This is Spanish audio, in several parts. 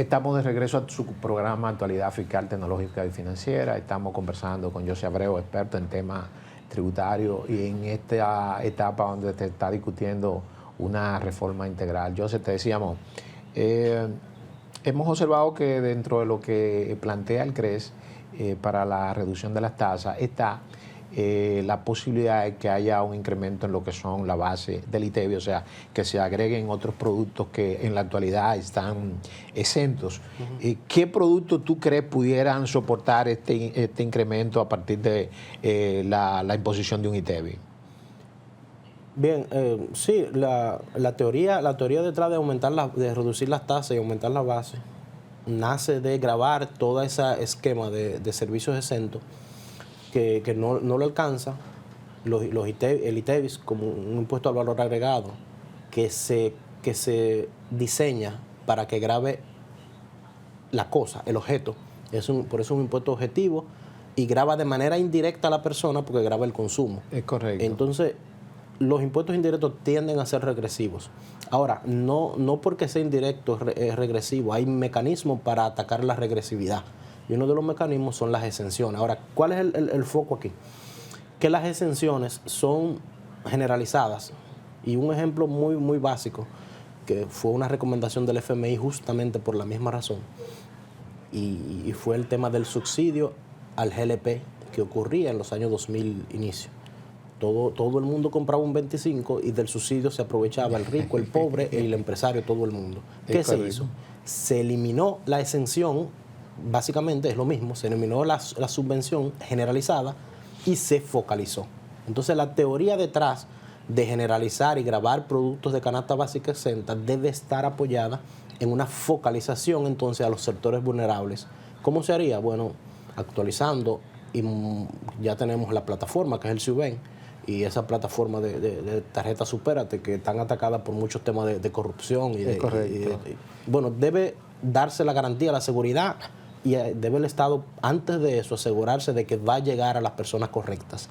Estamos de regreso a su programa Actualidad Fiscal, Tecnológica y Financiera. Estamos conversando con José Abreu, experto en temas tributarios, y en esta etapa donde se está discutiendo una reforma integral. José, te decíamos, hemos observado que dentro de lo que plantea el CRES para la reducción de las tasas está la posibilidad de que haya un incremento en lo que son la base del ITEVI, o sea, que se agreguen otros productos que en la actualidad están exentos. ¿Qué productos tú crees pudieran soportar este incremento a partir de la imposición de un ITEVI? Bien, sí, la teoría detrás de reducir las tasas y aumentar la base nace de gravar todo ese esquema de servicios exentos que no lo alcanza el ITEVIS como un impuesto al valor agregado que se diseña para que grave la cosa, el objeto. Por eso es un impuesto objetivo y grava de manera indirecta a la persona porque grava el consumo. Es correcto. Entonces, los impuestos indirectos tienden a ser regresivos. Ahora, no porque sea indirecto es regresivo, hay mecanismos para atacar la regresividad. Y uno de los mecanismos son las exenciones. Ahora, ¿cuál es el foco aquí? Que las exenciones son generalizadas. Y un ejemplo muy, muy básico, que fue una recomendación del FMI justamente por la misma razón, y fue el tema del subsidio al GLP que ocurría en los años 2000 inicio. Todo el mundo compraba un 25 y del subsidio se aprovechaba el rico, el pobre, el empresario, todo el mundo. ¿Qué se hizo? Se eliminó la exención, básicamente es lo mismo, se eliminó la subvención generalizada y se focalizó. Entonces la teoría detrás de generalizar y gravar productos de canasta básica exenta debe estar apoyada en una focalización entonces a los sectores vulnerables. ¿Cómo se haría? Bueno, actualizando, y ya tenemos la plataforma que es el SUBEN, y esa plataforma de tarjeta Supérate, que están atacadas por muchos temas de corrupción. Bueno, debe darse la garantía, la seguridad, y debe el Estado, antes de eso, asegurarse de que va a llegar a las personas correctas.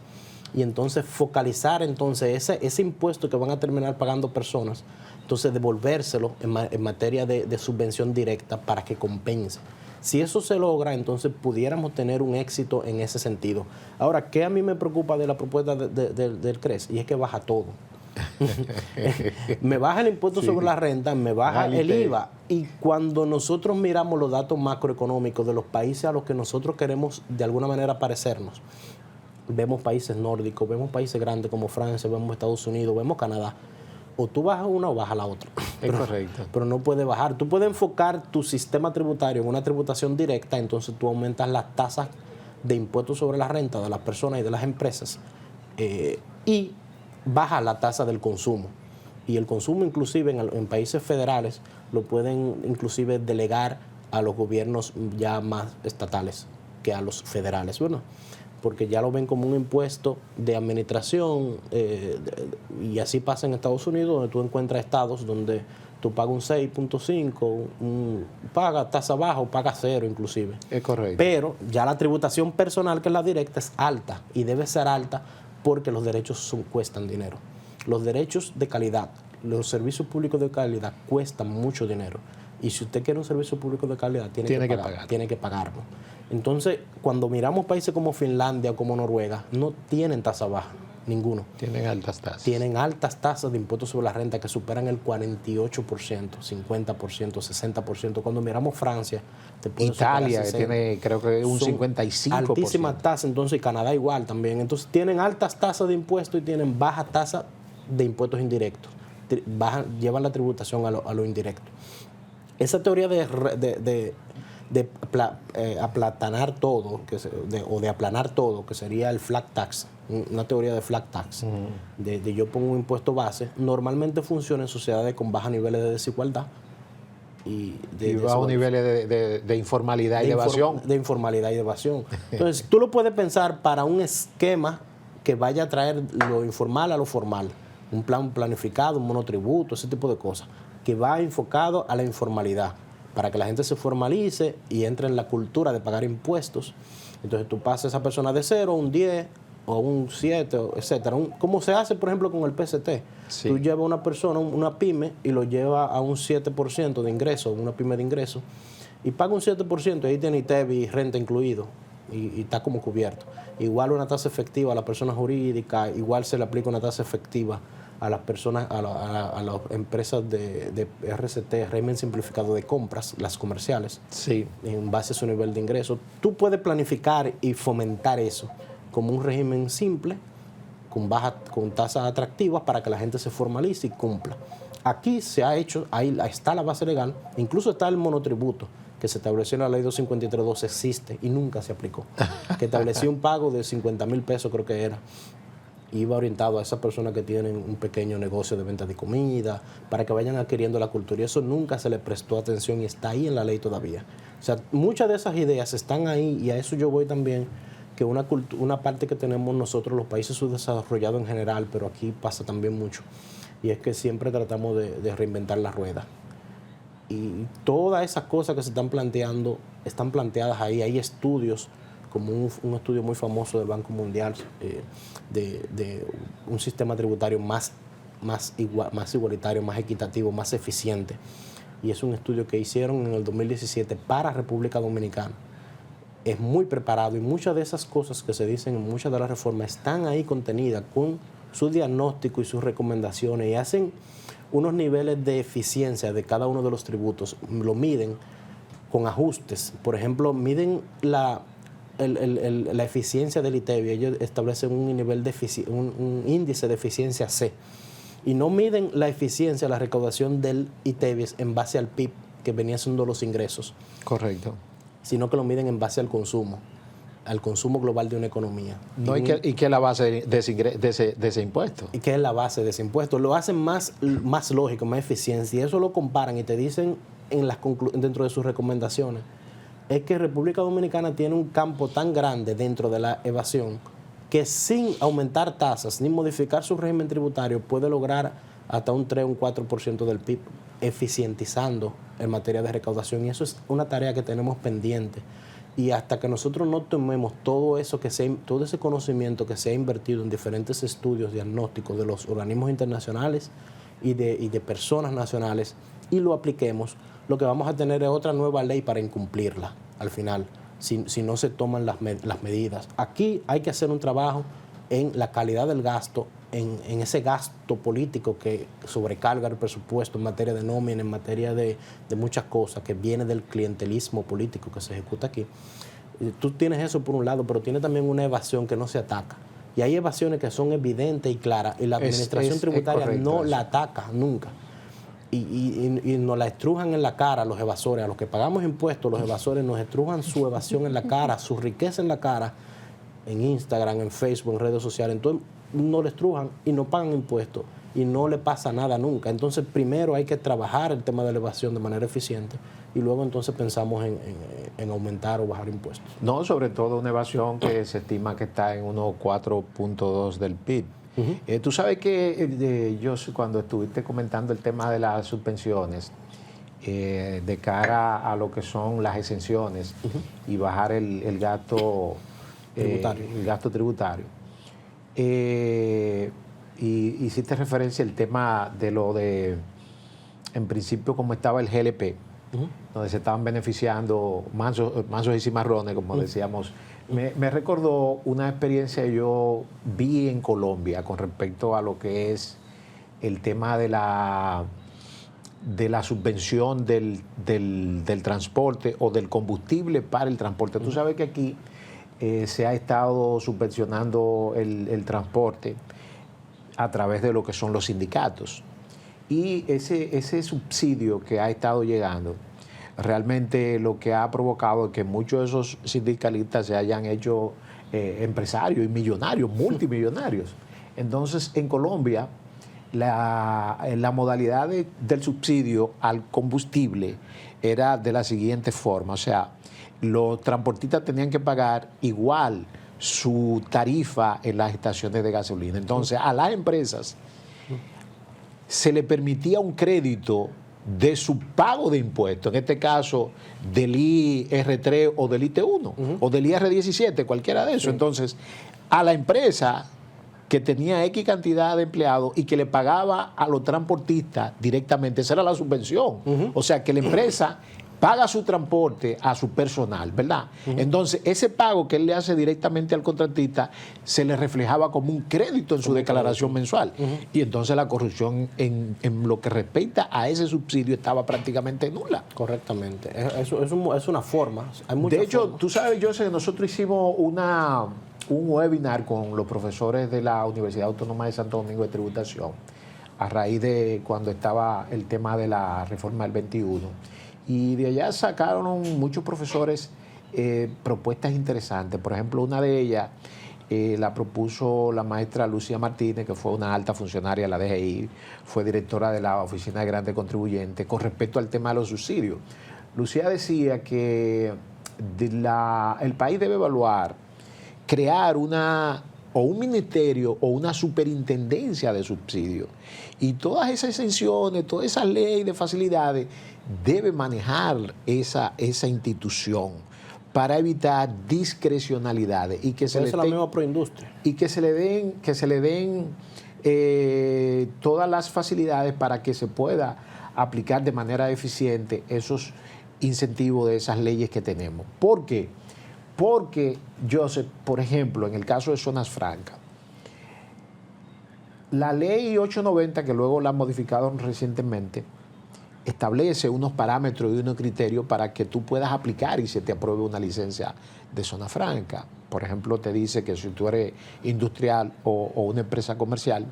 Y entonces focalizar entonces ese impuesto que van a terminar pagando personas, entonces devolvérselo en materia de subvención directa para que compense. Si eso se logra, entonces pudiéramos tener un éxito en ese sentido. Ahora, ¿qué a mí me preocupa de la propuesta del CRES? Y es que baja todo. Me baja el impuesto sobre la renta, me baja el IVA. Y cuando nosotros miramos los datos macroeconómicos de los países a los que nosotros queremos de alguna manera parecernos, vemos países nórdicos, vemos países grandes como Francia, vemos Estados Unidos, vemos Canadá. O tú bajas una o bajas la otra. Es correcto. Pero no puedes bajar. Tú puedes enfocar tu sistema tributario en una tributación directa, entonces tú aumentas las tasas de impuestos sobre la renta de las personas y de las empresas y bajas la tasa del consumo. Y el consumo inclusive en países federales lo pueden inclusive delegar a los gobiernos ya más estatales que a los federales, ¿verdad? Porque ya lo ven como un impuesto de administración, y así pasa en Estados Unidos, donde tú encuentras estados donde tú pagas un 6.5, pagas tasa baja o pagas 0 inclusive. Es correcto. Pero ya la tributación personal, que es la directa, es alta y debe ser alta porque los derechos cuestan dinero. Los derechos de calidad, los servicios públicos de calidad cuestan mucho dinero. Y si usted quiere un servicio público de calidad, tiene que pagarlo. Entonces, cuando miramos países como Finlandia o como Noruega, no tienen tasa baja, ninguno. Tienen altas tasas. Tienen altas tasas de impuestos sobre la renta que superan el 48%, 50%, 60%. Cuando miramos Francia, Italia, que tiene creo que un 55%. Altísimas tasas, entonces, y Canadá igual también. Entonces, tienen altas tasas de impuestos y tienen bajas tasas de impuestos indirectos. Llevan la tributación a lo indirecto. Esa teoría de aplatanar todo, o de aplanar todo, que sería el flat tax, una teoría de flat tax, de yo pongo un impuesto base, normalmente funciona en sociedades con bajos niveles de desigualdad y bajos niveles de informalidad y de evasión. De informalidad y de evasión. Entonces, tú lo puedes pensar para un esquema que vaya a traer lo informal a lo formal, un plan planificado, un monotributo, ese tipo de cosas, que va enfocado a la informalidad, para que la gente se formalice y entre en la cultura de pagar impuestos. Entonces tú pasas a esa persona de 0 a un 10 o a un 7, etcétera. Como se hace, por ejemplo, con el PST. Sí. Tú llevas a una persona, una pyme, y lo llevas a un 7% de ingreso, una pyme de ingreso, y paga un 7%, ahí tiene ITEVI y renta incluido, y está como cubierto. Igual una tasa efectiva a la persona jurídica, igual se le aplica una tasa efectiva a las personas, a las empresas de RCT, régimen simplificado de compras, las comerciales, Sí. en base a su nivel de ingreso. Tú puedes planificar y fomentar eso como un régimen simple, con tasas atractivas para que la gente se formalice y cumpla. Aquí se ha hecho, ahí está la base legal, incluso está el monotributo que se estableció en la ley 253.2, existe y nunca se aplicó, que estableció un pago de 50,000 pesos, creo que era, iba orientado a esas personas que tienen un pequeño negocio de venta de comida, para que vayan adquiriendo la cultura, y eso nunca se le prestó atención y está ahí en la ley todavía. O sea, muchas de esas ideas están ahí, y a eso yo voy también, que una parte que tenemos nosotros, los países subdesarrollados en general, pero aquí pasa también mucho, y es que siempre tratamos de reinventar la rueda. Y todas esas cosas que se están planteando, están planteadas ahí. Hay estudios, como un estudio muy famoso del Banco Mundial, de un sistema tributario más igualitario, más equitativo, más eficiente. Y es un estudio que hicieron en el 2017 para República Dominicana. Es muy preparado, y muchas de esas cosas que se dicen en muchas de las reformas están ahí contenidas con su diagnóstico y sus recomendaciones, y hacen unos niveles de eficiencia de cada uno de los tributos, lo miden con ajustes. Por ejemplo, miden la eficiencia del ITEVI, ellos establecen un nivel de un índice de eficiencia C, y no miden la eficiencia, la recaudación del ITEVI en base al PIB, que venía siendo los ingresos. Correcto. Sino que lo miden en base al consumo global de una economía. No, ¿y qué es la base de ese impuesto? ¿Y qué es la base de ese impuesto? Lo hacen más lógico, más eficiente, y eso lo comparan y te dicen dentro de sus recomendaciones, es que República Dominicana tiene un campo tan grande dentro de la evasión que sin aumentar tasas ni modificar su régimen tributario puede lograr hasta un 3 o un 4% del PIB, eficientizando en materia de recaudación, y eso es una tarea que tenemos pendiente. Y hasta que nosotros no tomemos todo ese conocimiento que se ha invertido en diferentes estudios diagnósticos de los organismos internacionales y de personas nacionales, y lo apliquemos, lo que vamos a tener es otra nueva ley para incumplirla al final, si no se toman las medidas. Aquí hay que hacer un trabajo en la calidad del gasto, en ese gasto político que sobrecarga el presupuesto en materia de nómina, en materia de muchas cosas, que viene del clientelismo político que se ejecuta aquí. Tú tienes eso por un lado, pero tienes también una evasión que no se ataca. Y hay evasiones que son evidentes y claras, y la administración tributaria no la ataca nunca. Y nos la estrujan en la cara a los evasores, a los que pagamos impuestos, los evasores nos estrujan su evasión en la cara, su riqueza en la cara, en Instagram, en Facebook, en redes sociales. Entonces no le estrujan y no pagan impuestos y no le pasa nada nunca. Entonces primero hay que trabajar el tema de la evasión de manera eficiente, y luego entonces pensamos en aumentar o bajar impuestos. No, sobre todo una evasión que se estima que está en unos 4.2 del PIB. Tú sabes que yo, cuando estuviste comentando el tema de las subvenciones, de cara a lo que son las exenciones y bajar el gasto tributario, y hiciste referencia al tema de lo de, en principio, como estaba el GLP, donde se estaban beneficiando mansos y cimarrones, como decíamos. Me recordó una experiencia que yo vi en Colombia con respecto a lo que es el tema de la subvención del transporte o del combustible para el transporte. Tú sabes que aquí se ha estado subvencionando el transporte a través de lo que son los sindicatos. Y ese subsidio que ha estado llegando, realmente lo que ha provocado es que muchos de esos sindicalistas se hayan hecho empresarios y millonarios, multimillonarios. Entonces, en Colombia, la modalidad del subsidio al combustible era de la siguiente forma. O sea, los transportistas tenían que pagar igual su tarifa en las estaciones de gasolina. Entonces, a las empresas se le permitía un crédito de su pago de impuestos, en este caso del IR3 o del IT1 o del IR17, cualquiera de esos. Entonces, a la empresa que tenía X cantidad de empleados y que le pagaba a los transportistas directamente, esa era la subvención. O sea, que la empresa paga su transporte a su personal, ¿verdad? Entonces, ese pago que él le hace directamente al contratista se le reflejaba como un crédito en su declaración mensual. Y entonces la corrupción en lo que respecta a ese subsidio estaba prácticamente nula. Correctamente. Es una forma. Hay muchas de hecho, formas. tú sabes, yo sé, nosotros hicimos un webinar con los profesores de la Universidad Autónoma de Santo Domingo de Tributación a raíz de cuando estaba el tema de la reforma del 21. Y de allá sacaron muchos profesores propuestas interesantes. Por ejemplo, una de ellas la propuso la maestra Lucía Martínez, que fue una alta funcionaria de la DGI, fue directora de la Oficina de Grandes Contribuyentes, con respecto al tema de los subsidios. Lucía decía que el país debe evaluar crear un ministerio o una superintendencia de subsidios. Y todas esas exenciones, todas esas leyes de facilidades, debe manejar esa institución para evitar discrecionalidades y que se la misma proindustria. Y que se le den todas las facilidades para que se pueda aplicar de manera eficiente esos incentivos de esas leyes que tenemos. ¿Por qué? Porque, Joseph, por ejemplo, en el caso de zonas francas, la ley 890, que luego la modificaron recientemente, establece unos parámetros y unos criterios para que tú puedas aplicar y se te apruebe una licencia de zona franca. Por ejemplo, te dice que si tú eres industrial o una empresa comercial,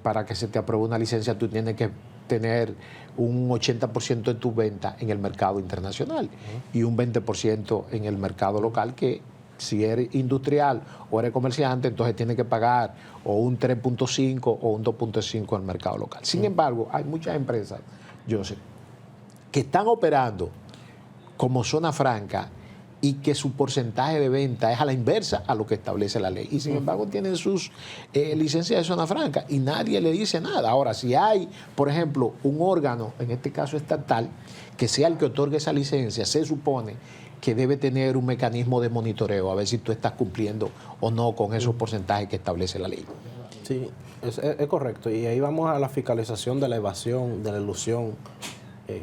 para que se te apruebe una licencia tú tienes que tener un 80% de tus ventas en el mercado internacional y un 20% en el mercado local, que si eres industrial o eres comerciante, entonces tienes que pagar o un 3.5 o un 2.5 en el mercado local. Sin embargo, hay muchas empresas, yo sé, que están operando como zona franca y que su porcentaje de venta es a la inversa a lo que establece la ley. Y sin embargo tienen sus licencias de zona franca y nadie le dice nada. Ahora, si hay, por ejemplo, un órgano, en este caso estatal, que sea el que otorgue esa licencia, se supone que debe tener un mecanismo de monitoreo a ver si tú estás cumpliendo o no con esos porcentajes que establece la ley. Sí, es correcto. Y ahí vamos a la fiscalización de la evasión, de la ilusión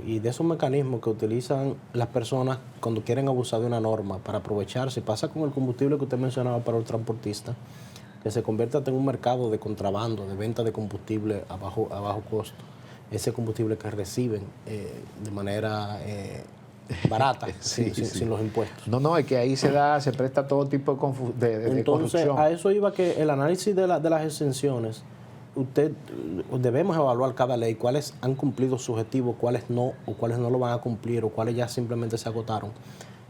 y de esos mecanismos que utilizan las personas cuando quieren abusar de una norma para aprovecharse. Pasa con el combustible que usted mencionaba para el transportista, que se convierte en un mercado de contrabando, de venta de combustible a bajo costo. Ese combustible que reciben de manera barata, sí, sin los impuestos. No, es que ahí se presta todo tipo de Entonces, corrupción. a eso iba que el análisis de las exenciones, debemos evaluar cada ley, cuáles han cumplido su objetivo, cuáles no, o cuáles no lo van a cumplir, o cuáles ya simplemente se agotaron.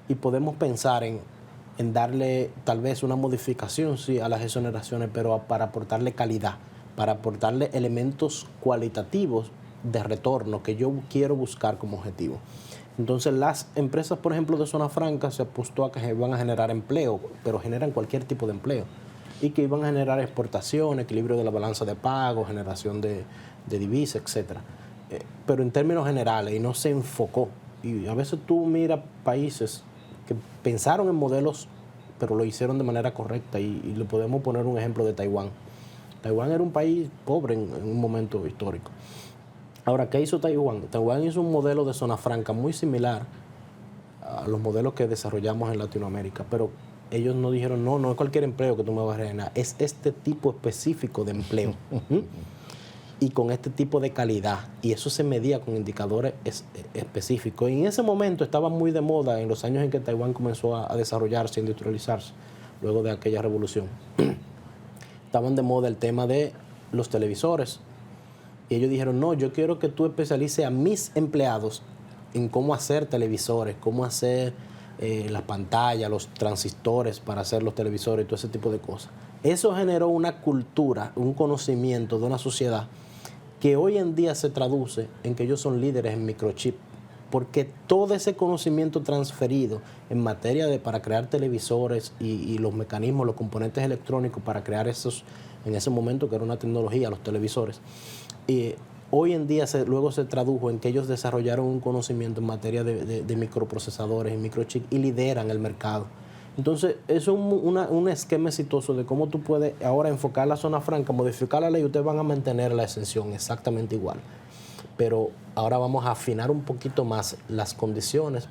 Y podemos pensar en darle tal vez una modificación, sí, a las exoneraciones, pero para aportarle calidad, para aportarle elementos cualitativos de retorno que yo quiero buscar como objetivo. Entonces, las empresas, por ejemplo, de zona franca se apostó a que van a generar empleo, pero generan cualquier tipo de empleo. Y que iban a generar exportación, equilibrio de la balanza de pago, generación de divisas, etc. Pero en términos generales, y no se enfocó. Y a veces tú miras países que pensaron en modelos, pero lo hicieron de manera correcta. Y le podemos poner un ejemplo de Taiwán. Taiwán era un país pobre en un momento histórico. Ahora, ¿qué hizo Taiwán? Taiwán hizo un modelo de zona franca muy similar a los modelos que desarrollamos en Latinoamérica, pero ellos no dijeron, no es cualquier empleo que tú me vas a rellenar, es este tipo específico de empleo y con este tipo de calidad, y eso se medía con indicadores específicos. Y en ese momento estaba muy de moda, en los años en que Taiwán comenzó a desarrollarse, a industrializarse, luego de aquella revolución. Estaban de moda el tema de los televisores, y ellos dijeron, no, yo quiero que tú especialices a mis empleados en cómo hacer televisores, cómo hacer las pantallas, los transistores para hacer los televisores y todo ese tipo de cosas. Eso generó una cultura, un conocimiento de una sociedad que hoy en día se traduce en que ellos son líderes en microchip, porque todo ese conocimiento transferido en materia para crear televisores y los mecanismos, los componentes electrónicos para crear esos, en ese momento que era una tecnología, los televisores, hoy en día luego se tradujo en que ellos desarrollaron un conocimiento en materia de microprocesadores y microchips y lideran el mercado. Entonces, eso es un esquema exitoso de cómo tú puedes ahora enfocar la zona franca, modificar la ley y ustedes van a mantener la exención exactamente igual. pero ahora vamos a afinar un poquito más las condiciones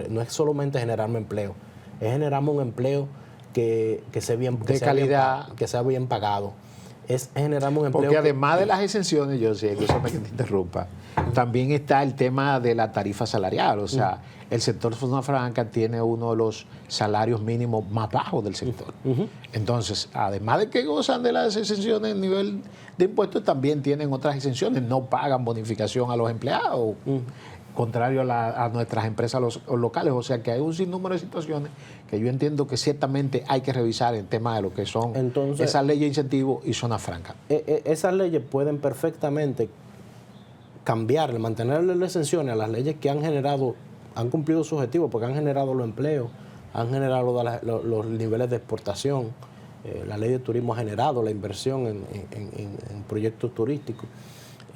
no es solamente generarme empleo, es generarme un empleo que sea bien, de calidad, que sea bien pagado. Es generarme un empleo. Porque además de las exenciones, yo sé, discúlpame que te interrumpa, también está el tema de la tarifa salarial. O sea, el sector zona franca tiene uno de los salarios mínimos más bajos del sector. Entonces, además de que gozan de las exenciones a nivel de impuestos, también tienen otras exenciones. No pagan bonificación a los empleados, contrario a nuestras empresas locales. O sea, que hay un sinnúmero de situaciones que yo entiendo que ciertamente hay que revisar en tema de lo que son esas leyes de incentivos y zonas francas. Esas leyes pueden perfectamente cambiarle, mantenerle las exenciones a las leyes que han cumplido su objetivo, porque han generado los empleos, han generado los niveles de exportación. La ley de turismo ha generado la inversión en proyectos turísticos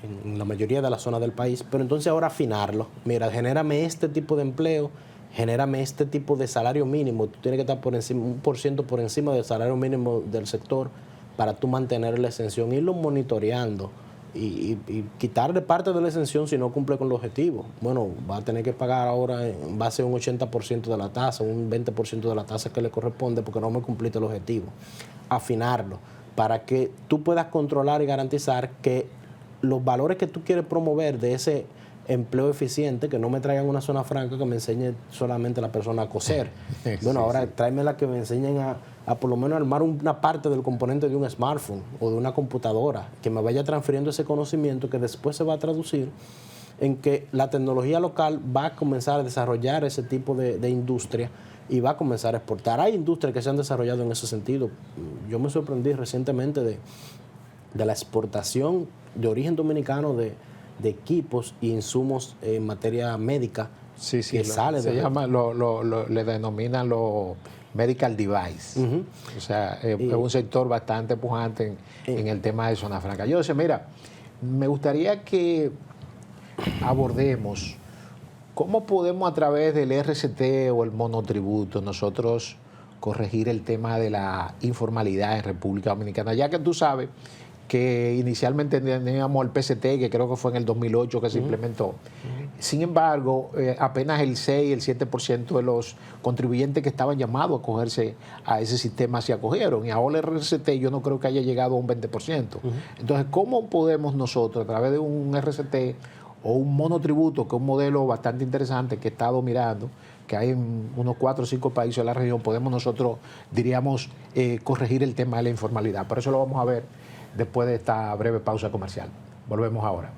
en la mayoría de las zonas del país, pero entonces ahora afinarlo. Mira, genérame este tipo de empleo, genérame este tipo de salario mínimo. Tú tienes que estar por encima, 1% por encima del salario mínimo del sector para tú mantener la exención, irlo monitoreando y quitarle parte de la exención si no cumple con el objetivo. Bueno, va a tener que pagar ahora en base a un 80% de la tasa, un 20% de la tasa que le corresponde porque no me cumpliste el objetivo. Afinarlo para que tú puedas controlar y garantizar que los valores que tú quieres promover de ese empleo eficiente, que no me traigan una zona franca que me enseñe solamente a la persona a coser. Bueno, ahora tráemela que me enseñen a por lo menos armar una parte del componente de un smartphone o de una computadora, que me vaya transfiriendo ese conocimiento que después se va a traducir en que la tecnología local va a comenzar a desarrollar ese tipo de industria y va a comenzar a exportar. Hay industrias que se han desarrollado en ese sentido. Yo me sorprendí recientemente de la exportación de origen dominicano de equipos e insumos en materia médica que sale se llama, le denominan los medical device. O sea, es un sector bastante pujante en el tema de zona franca. Yo sé, mira, me gustaría que abordemos cómo podemos a través del RCT o el monotributo nosotros corregir el tema de la informalidad en República Dominicana, ya que tú sabes que inicialmente teníamos el PCT, que creo que fue en el 2008 que se implementó. Sin embargo, apenas el 6, el 7% de los contribuyentes que estaban llamados a acogerse a ese sistema se acogieron. Y ahora el RCT yo no creo que haya llegado a un 20%. Entonces, ¿cómo podemos nosotros, a través de un RCT o un monotributo, que es un modelo bastante interesante que he estado mirando, que hay en unos 4 o 5 países de la región, podemos nosotros, diríamos, corregir el tema de la informalidad? Por eso lo vamos a ver después de esta breve pausa comercial. Volvemos ahora.